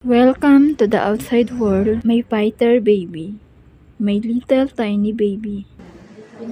Welcome to the outside world, my fighter baby. My little tiny baby.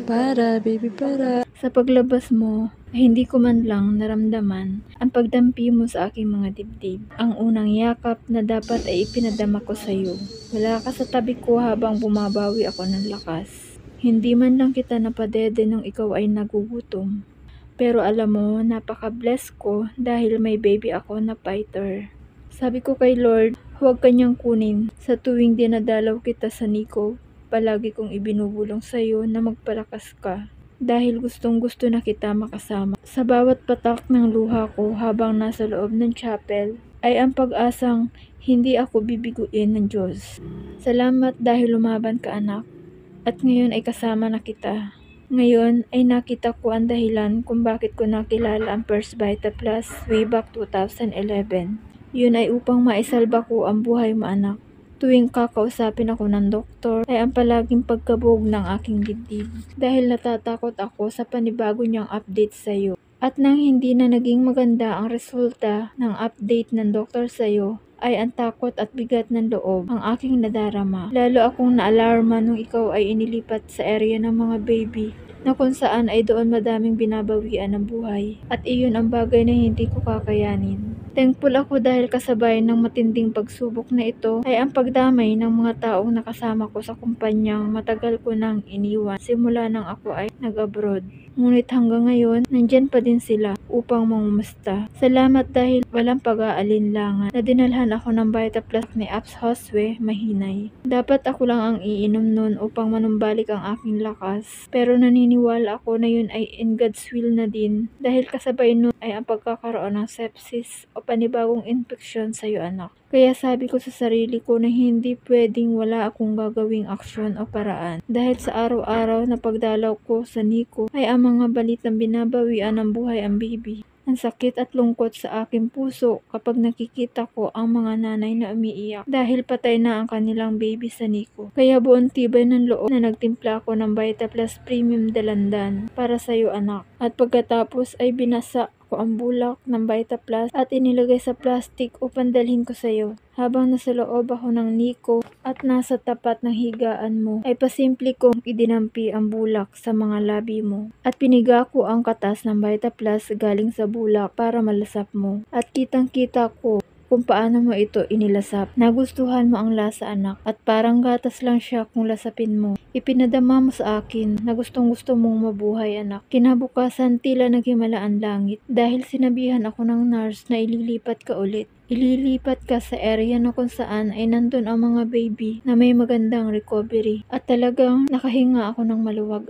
Para, baby, para. Sa paglabas mo, ay hindi ko man lang naramdaman ang pagdampi mo sa aking mga dibdib. Ang unang yakap na dapat ay ipinadama ko sa iyo. Wala ka sa tabi ko habang bumabawi ako ng lakas. Hindi man lang kita napadede nung ikaw ay nagugutom. Pero alam mo, napaka-bless ko dahil may baby ako na fighter. Sabi ko kay Lord, huwag kanyang kunin. Sa tuwing dinadalaw kita sa Nico, palagi kong ibinubulong sa iyo na magpalakas ka. Dahil gustong gusto na kita makasama. Sa bawat patak ng luha ko habang nasa loob ng chapel, ay ang pag-asang hindi ako bibiguin ng Diyos. Salamat dahil lumaban ka anak. At ngayon ay kasama na kita. Ngayon ay nakita ko ang dahilan kung bakit ko nakilala ang First Vita Plus way back 2011. Yun ay upang maisalba ko ang buhay mo anak. Tuwing kakausapin ako ng doktor ay ang palaging pagkabog ng aking dibdib. Dahil natatakot ako sa panibago niyang update sa iyo. At nang hindi na naging maganda ang resulta ng update ng doktor sa iyo, ay ang takot at bigat ng loob ang aking nadarama. Lalo akong naalarma nung ikaw ay inilipat sa area ng mga baby na kung saan ay doon madaming binabawian ng buhay. At iyon ang bagay na hindi ko kakayanin. Thankful ako dahil kasabay ng matinding pagsubok na ito ay ang pagdamay ng mga taong nakasama ko sa kumpanyang matagal ko nang iniwan simula nang ako ay nag-abroad. Ngunit hanggang ngayon, nandyan pa din sila upang mangumusta. Salamat dahil walang pag-aalinlangan na dinalhan ako ng Vita Plus ni Apps Josue Mahinay. Dapat ako lang ang iinom nun upang manumbalik ang aking lakas. Pero naniniwala ako na yun ay in God's will na din dahil kasabay nun ay ang pagkakaroon ng sepsis o panibagong infeksyon sa iyo anak. Kaya sabi ko sa sarili ko na hindi pwedeng wala akong gagawing aksyon o paraan. Dahil sa araw-araw na pagdalaw ko sa Nico ay ang mga balitang binabawian ng buhay ang baby. Ang sakit at lungkot sa aking puso kapag nakikita ko ang mga nanay na umiiyak dahil patay na ang kanilang baby sa Nico. Kaya buong tibay ng loob na nagtimpla ako ng Vita Plus Premium Dalandan para sa iyo anak. At pagkatapos ay binasa ko ang bulak ng Vita Plus at inilagay sa plastic upang dalhin ko sa iyo. Habang nasa loob ako ng Nico at nasa tapat ng higaan mo, ay pasimple kong idinampi ang bulak sa mga labi mo. At piniga ko ang katas ng Vita Plus galing sa bulak para malasap mo. At kitang-kita ko kung paano mo ito inilasap. Nagustuhan mo ang lasa anak at parang gatas lang siya kung lasapin mo. Ipinadama mo sa akin na gustong gusto mong mabuhay anak. Kinabukasan tila naghimala ang langit dahil sinabihan ako ng nurse na ililipat ka ulit. Ililipat ka sa area na kung saan ay nandun ang mga baby na may magandang recovery. At talagang nakahinga ako ng maluwag.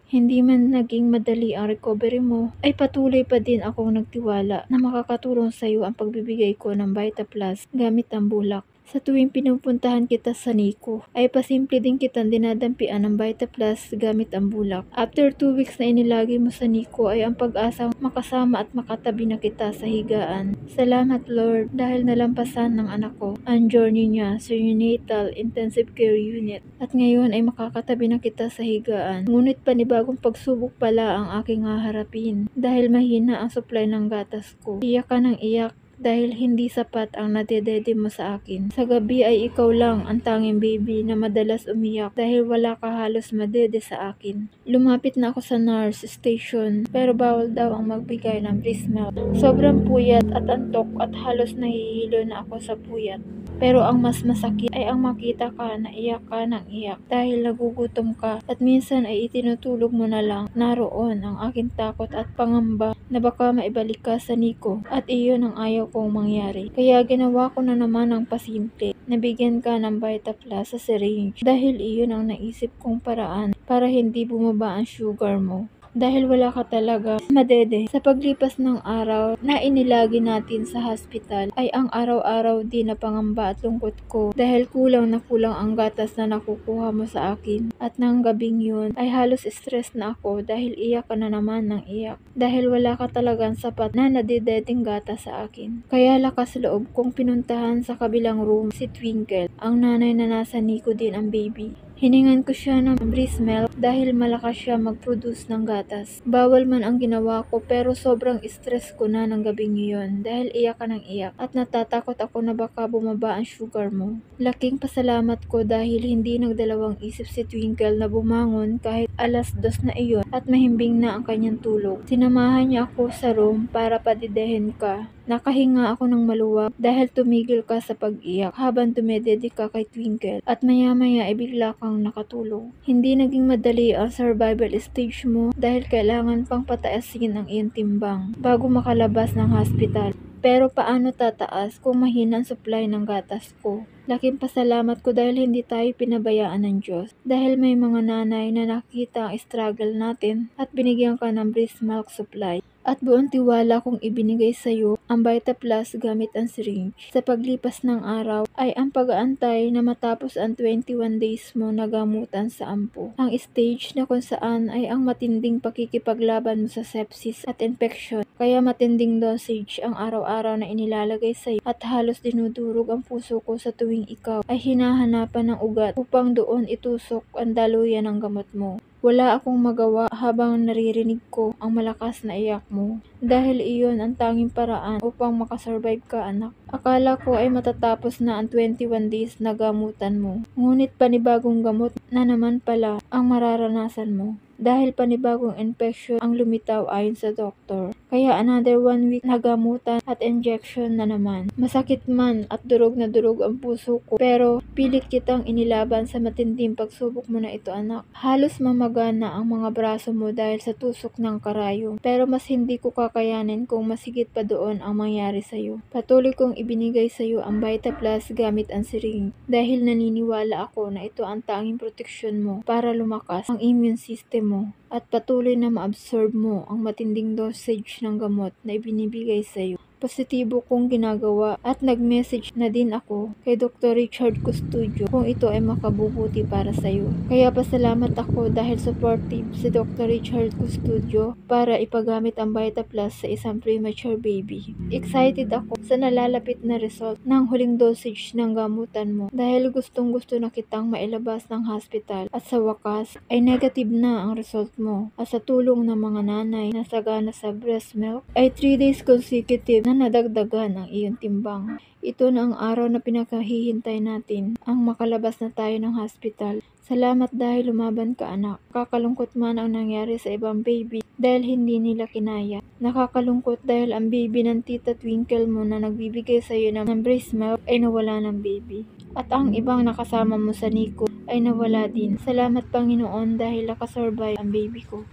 Hindi man naging madali ang recovery mo, ay patuloy pa din akong nagtiwala na makakatulong sa iyo ang pagbibigay ko ng Vita Plus gamit ang bulak. Sa tuwing pinupuntahan kita sa Nico, ay pasimple din kitang dinadampian ng Vita Plus gamit ang bulak. After 2 weeks na inilagay mo sa Nico ay ang pag-asang makasama at makatabi na kita sa higaan. Salamat Lord dahil nalampasan ng anak ko ang journey niya sa neonatal intensive care unit. At ngayon ay makakatabi na kita sa higaan. Ngunit panibagong pagsubok pala ang aking haharapin dahil mahina ang supply ng gatas ko. Iyak ka ng iyak dahil hindi sapat ang nadedede mo sa akin. Sa gabi ay ikaw lang ang tanging baby na madalas umiyak dahil wala ka halos madede sa akin. Lumapit na ako sa nurse station pero bawal daw ang magbigay ng breast milk. Sobrang puyat at antok at halos nahihilo na ako sa puyat. Pero ang mas masakit ay ang makita ka na iyak ka ng iyak dahil nagugutom ka at minsan ay itinutulog mo na lang. Naroon ang aking takot at pangamba na baka maibalik ka sa Nico at iyon ang ayaw kong mangyari. Kaya ginawa ko na naman ang pasimple. Nabigyan ka ng Vita Plus sa syringe dahil iyon ang naisip kong paraan para hindi bumaba ang sugar mo. Dahil wala ka talaga madede. Sa paglipas ng araw na inilagi natin sa hospital ay ang araw-araw din na pangamba at lungkot ko dahil kulang na kulang ang gatas na nakukuha mo sa akin. At nang gabing yun ay halos stress na ako dahil iyak ka na naman ng iyak dahil wala ka talagang sapat na nadedeteng gatas sa akin. Kaya lakas loob kong pinuntahan sa kabilang room si Twinkle, ang nanay na nasa Nico din ang baby. Hiningan ko siya ng breast milk dahil malakas siya mag-produce ng gatas. Bawal man ang ginawa ko pero sobrang stress ko na ng gabing iyon dahil iyak ka ng iyak at natatakot ako na baka bumaba ang sugar mo. Laking pasalamat ko dahil hindi nagdalawang isip si Twinkle na bumangon kahit 2:00 na iyon at mahimbing na ang kanyang tulog. Sinamahan niya ako sa room para padidehin ka. Nakahinga ako ng maluwag dahil tumigil ka sa pag-iyak habang dumedede ka kay Twinkle at maya-maya ay bigla kang nakatulog. Hindi naging madali ang survival stage mo dahil kailangan pang pataasin ang iyong timbang bago makalabas ng hospital. Pero paano tataas kung mahina ang supply ng gatas ko? Laking pasalamat ko dahil hindi tayo pinabayaan ng Diyos. Dahil may mga nanay na nakita ang struggle natin at binigyan ka ng breast milk supply. At buong tiwala kong ibinigay sa iyo ang Vita Plus gamit ang syringe. Sa paglipas ng araw ay ang pag-aantay na matapos ang 21 days mo na gamutan sa ampo. Ang stage na kung saan ay ang matinding pakikipaglaban mo sa sepsis at infection. Kaya matinding dosage ang araw-araw na inilalagay sa iyo at halos dinudurog ang puso ko sa tuwing ikaw ay hinahanapan ng ugat upang doon itusok ang daluyan ng gamot mo. Wala akong magawa habang naririnig ko ang malakas na iyak mo. Dahil iyon ang tanging paraan upang makasurvive ka, anak. Akala ko ay matatapos na ang 21 days na gamutan mo. Ngunit panibagong gamot na naman pala ang mararanasan mo. Dahil panibagong infection ang lumitaw ayon sa doktor. Kaya another 1 week na gamutan at injection na naman. Masakit man at durog na durog ang puso ko pero pilit kitang inilaban sa matinding pagsubok mo na ito, anak. Halos mamagana ang mga braso mo dahil sa tusok ng karayom pero mas hindi ko kakayanin kung masigit pa doon ang mangyari sa'yo. Patuloy kong ibinigay sa'yo ang Vita Plus gamit ang syringe dahil naniniwala ako na ito ang tanging proteksyon mo para lumakas ang immune system mo at patuloy na ma-absorb mo ang matinding dosage ng gamot na ibinibigay sa iyo. Positibo kong ginagawa at nag-message na din ako kay Dr. Richard Custodio kung ito ay makabubuti para sa iyo. Kaya pasalamat ako dahil supportive si Dr. Richard Custodio para ipagamit ang Vita Plus sa isang premature baby. Excited ako sa nalalapit na result ng huling dosage ng gamutan mo dahil gustong-gusto na kitang mailabas ng hospital at sa wakas ay negative na ang result mo at sa tulong ng mga nanay na sagana sa breast milk ay 3 days consecutive na nadagdagan ang iyong timbang. Ito na ang araw na pinakahihintay natin, ang makalabas na tayo ng hospital. Salamat dahil lumaban ka, anak. Nakakalungkot man ang nangyari sa ibang baby dahil hindi nila kinaya. Nakakalungkot dahil ang baby ng tita Twinkle mo na nagbibigay sa iyo ng breast milk ay nawala ng baby. At ang ibang nakasama mo sa Nico ay nawala din. Salamat Panginoon dahil nakasurvive ang baby ko.